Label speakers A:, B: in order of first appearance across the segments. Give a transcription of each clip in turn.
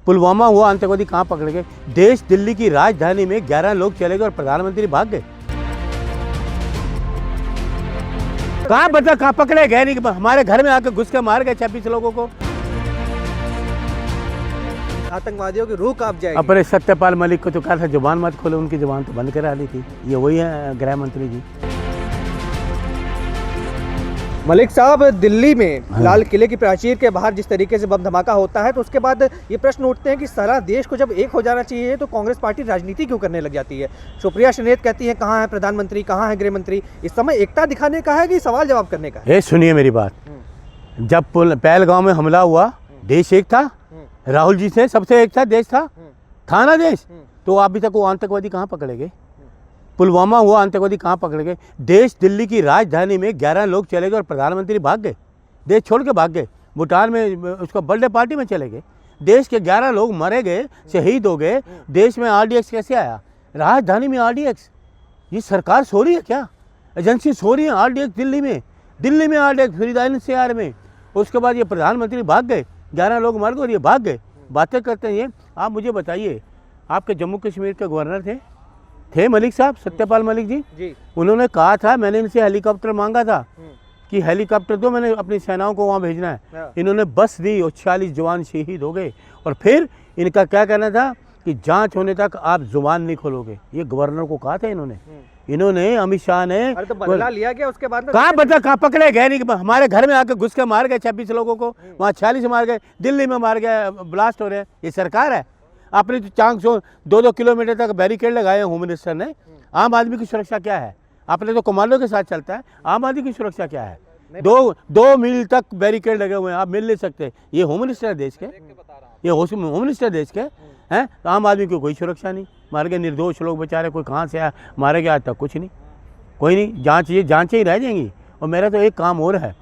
A: पुलवामा हुआ आतंकवादी कहाँ पकड़े गए? देश दिल्ली की राजधानी में 11 लोग चले गए और प्रधानमंत्री भाग गए। कहाँ बता, कहाँ पकड़े गए? नहीं, हमारे घर में आकर घुस के मार गए 26 लोगों को।
B: आतंकवादियों की रूह कांप जाएगी।
A: अपने सत्यपाल मलिक को तो कहा था जुबान मत खोलो, उनकी जुबान तो बंद करा दी थी। ये वही है गृह मंत्री जी।
B: मलिक साहब, दिल्ली में लाल किले की प्राचीर के बाहर जिस तरीके से बम धमाका होता है तो उसके बाद ये प्रश्न उठते हैं कि सारा देश को जब एक हो जाना चाहिए तो कांग्रेस पार्टी राजनीति क्यों करने लग जाती है? सुप्रिया श्रीनेत कहती है कहाँ है प्रधानमंत्री, कहाँ है गृह मंत्री? इस समय एकता दिखाने का है कि सवाल जवाब करने का है?
A: सुनिए मेरी बात, जब पहलगांव में हमला हुआ देश एक था, राहुल जी से सबसे एक था, देश था ना देश। तो अभी तक वो आतंकवादी कहाँ पकड़े गए? पुलवामा हुआ आतंकवादी कहाँ पकड़े गए? देश दिल्ली की राजधानी में 11 लोग चले गए और प्रधानमंत्री भाग गए, देश छोड़ के भाग गए। भूटान में उसका बर्थडे पार्टी में चले गए। देश के 11 लोग मरे गए, शहीद हो गए। देश में RDX कैसे आया? राजधानी में RDX? ये सरकार सो रही है क्या? एजेंसी सो रही है? RDX दिल्ली में RDX फ्रीदाइन शहर में। उसके बाद ये प्रधानमंत्री भाग गए, 11 लोग मर गए और ये भाग गए। बातें करते हैं ये। आप मुझे बताइए, आपके जम्मू कश्मीर के गवर्नर थे मलिक साहब, सत्यपाल मलिक जी। उन्होंने कहा था, मैंने इनसे हेलीकॉप्टर मांगा था कि हेलीकॉप्टर दो, मैंने अपनी सेनाओं को वहाँ भेजना है। इन्होंने बस दी और 46 जवान शहीद हो गए। और फिर इनका क्या कहना था कि जांच होने तक आप जुबान नहीं खोलोगे। ये गवर्नर को कहा था इन्होंने अमित शाह ने।
B: तो बदला लिया गया उसके बाद?
A: कहाँ बदला, कहाँ पकड़े गए? नहीं, हमारे घर में आकर घुस के मार गए 26 लोगों को, वहाँ 46 मार गए, दिल्ली में मार गए, ब्लास्ट हो रहे हैं। ये सरकार है? अपनी तो चांग सो 2-2 किलोमीटर तक बैरिकेड लगाए होम मिनिस्टर ने। आम आदमी की सुरक्षा क्या है? आपने तो कमांडो के साथ चलता है, आम आदमी की सुरक्षा क्या है? 2 मील तक बैरिकेड लगे हुए हैं, आप मिल नहीं सकते। ये होम मिनिस्टर देश के, ये होम मिनिस्टर देश के हैं। तो आम आदमी की कोई सुरक्षा नहीं। मार गए निर्दोष लोग बेचारे, कोई कहाँ से आया मारे गया, आज तक कुछ नहीं, कोई नहीं। जांचें ही रह जाएंगी। और मेरा तो एक काम और है,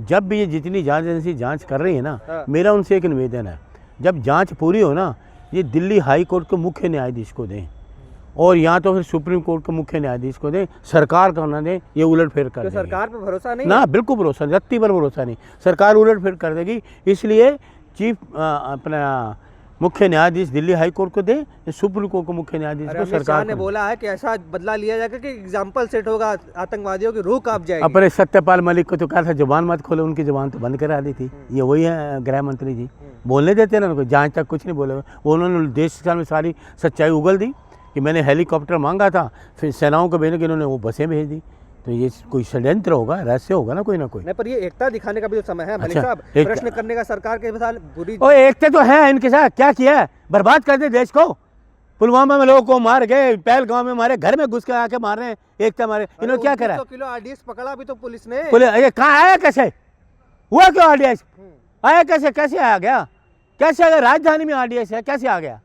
A: जब भी ये जितनी जांच एजेंसी जांच कर रही है ना, मेरा उनसे एक निवेदन है, जब जांच पूरी हो ना, ये दिल्ली हाई कोर्ट के मुख्य न्यायाधीश को दें और या तो फिर सुप्रीम कोर्ट के मुख्य न्यायाधीश को दें, सरकार को ना दें। ये उलटफेर कर देगी।
B: सरकार पर भरोसा नहीं
A: ना, बिल्कुल भरोसा नहीं, रत्ती पर भरोसा नहीं। सरकार उलटफेर कर देगी। इसलिए चीफ अपना मुख्य न्यायाधीश दिल्ली हाई कोर्ट को दे, सुप्रीम कोर्ट को मुख्य न्यायाधीश को सरकार
B: ने बोला है कि ऐसा बदला लिया जाएगा कि एग्जाम्पल सेट होगा, आतंकवादियों की रूह कांप जाएगी।
A: अपने सत्यपाल मलिक को तो कहा था जुबान मत खोलो, उनकी जुबान तो बंद करा दी थी। ये वही है गृह मंत्री जी। बोलने देते ना उनको, जांच तक कुछ नहीं बोले। वो उन्होंने देश के सामने सारी सच्चाई उगल दी कि मैंने हेलीकॉप्टर मांगा था, फिर सेनाओं को भेजने के इन्होंने वो बसें भेज दी। तो ये कोई षड्यंत्र होगा, रहस्य होगा ना कोई ना कोई।
B: नहीं, पर ये एकता दिखाने का भी तो समय है मलिक साहब। प्रश्न करने का सरकार के साथ बुरी
A: एकता तो है इनके साथ। क्या किया? बर्बाद कर दे देश को। पुलवामा में लोगों को मार गए, पहलगांव में मारे, घर में घुस के आके मार रहे हैं, एकता मारे। इन्होंने क्या करा?
B: 100 किलो RDX पकड़ा भी तो पुलिस ने।
A: ये कहाँ आया? कैसे हुआ? क्यों RDX आया? कैसे आ गया? कैसे अगर राजधानी में RDX है, कैसे आ गया?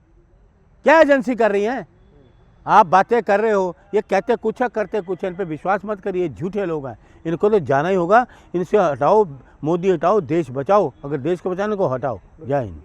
A: क्या एजेंसी कर रही है? आप बातें कर रहे हो, ये कहते कुछ है करते कुछ है। इन पे विश्वास मत करिए, झूठे लोग हैं। इनको तो जाना ही होगा। इनसे हटाओ, मोदी हटाओ, देश बचाओ। अगर देश को बचाने को हटाओ। जय हिंद।